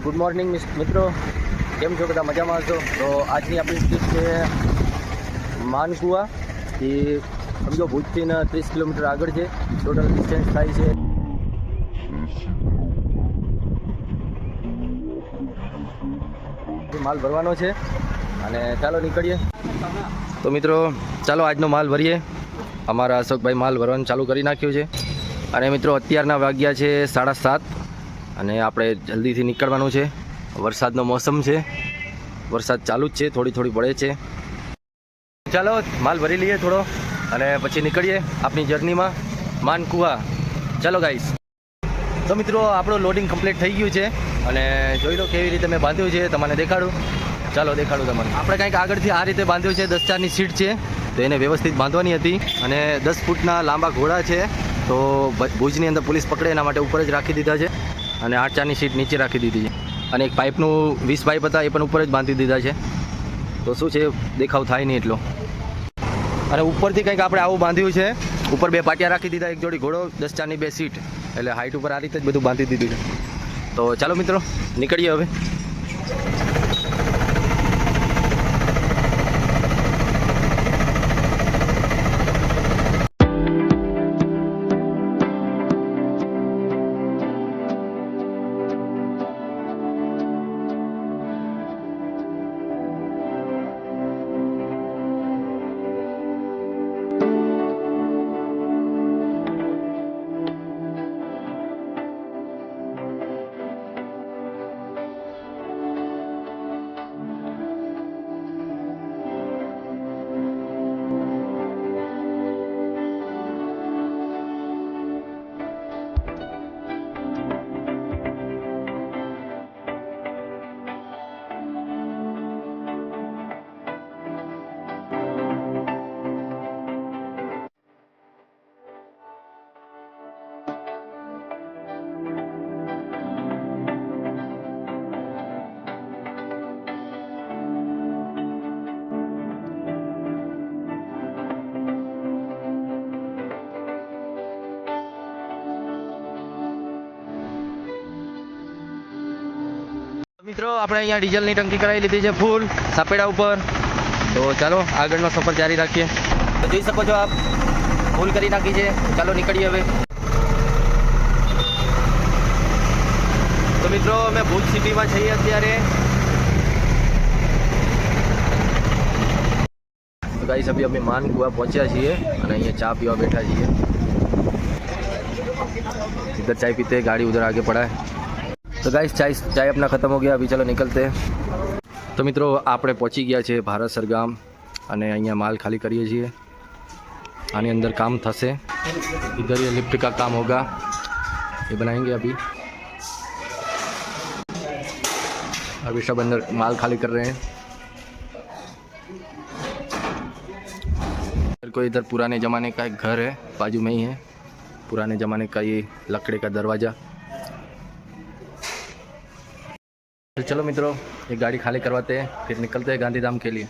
Good morning મિત્રો, કેમ છો બધા? મજામાં હશો? તો આજની આપણી ટ્રીપ છે માનકુવા. એ સમજો ભુજથી 30 કિલોમીટર આગળ છે. ટોટલ ડિસ્ટન્સ થાય છે માલ ભરવાનો છે અને ચાલો નીકળીએ. તો મિત્રો ચાલો આજનો માલ ભરીએ. અમારા અશોકભાઈ માલ ભરવાનું ચાલુ કરી નાખ્યું છે અને મિત્રો અત્યારના વાગ્યા છે 7:30 અને આપણે જલ્દીથી નીકળવાનું છે. વરસાદનો મોસમ છે, વરસાદ ચાલુ જ છે, થોડી થોડી પડે છે. ચાલો માલ ભરી લઈએ થોડો અને પછી નીકળીએ આપણી જર્નીમાં માનકુવા. ચાલો ગાઈસ. તો મિત્રો આપણું લોડિંગ કમ્પ્લીટ થઈ ગયું છે અને જોઈ લો કેવી રીતે મેં બાંધ્યું છે, તમને દેખાડું. ચાલો દેખાડું તમને. આપણે કંઈક આગળથી આ રીતે બાંધ્યું છે. 10 4ની સીટ છે તો એને વ્યવસ્થિત બાંધવાની હતી અને 10 ફૂટના લાંબા ઘોડા છે તો ભુજની અંદર પોલીસ પકડે એના માટે ઉપર જ રાખી દીધા છે અને 8 4ની સીટ નીચે રાખી દીધી છે અને એક પાઇપનું 20 પાઇપ હતા એ પણ ઉપર જ બાંધી દીધા છે. તો શું છે, દેખાવ થાય નહીં એટલો. અને ઉપરથી કંઈક આપણે આવું બાંધ્યું છે. ઉપર 2 પાટિયા રાખી દીધા, એક જોડી ઘોડો, 10 4ની 2 સીટ, એટલે હાઇટ ઉપર આ રીતે જ બધું બાંધી દીધું છે. તો ચાલો મિત્રો નીકળીએ હવે. મિત્રો આપણે અહીંયા ડીઝલની ટંકી કરાવી લીધી છે ફૂલ સાપેડા ઉપર. તો ચાલો આગળનો સફર જારી રાખીએ. તો જોઈ શકો છો આપ, ફૂલ કરી નાખી છે. ચાલો નીકળીએ હવે. તો મિત્રો અમે ભુજ સિટીમાં છીએ અત્યારે. તો ગાઈસ અભી અમે માનકુવા પહોંચ્યા છીએ અને અહીંયા ચા પીવા બેઠા છીએ. इधर चाय पीते हैं, गाड़ी उधर आगे पड़ा है. तो गाइस चाय अपना ख़त्म हो गया, अभी चलो निकलते हैं. तो મિત્રો આપણે પહોંચી ગયા છે ભારતસર ગામ અને અહીંયા માલ ખાલી કરીએ છીએ. આની અંદર काम થશે. इधर ये लिफ्ट का काम होगा, ये बनाएंगे अभी. अभी सब अंदर माल खाली कर रहे हैं. को इधर पुराने ज़माने का एक घर है, बाजू में ही है. पुराने ज़माने का ये लकड़े का दरवाज़ा. चलो मित्रों, एक गाड़ी खाली करवाते हैं, फिर निकलते हैं गांधीधाम के लिए.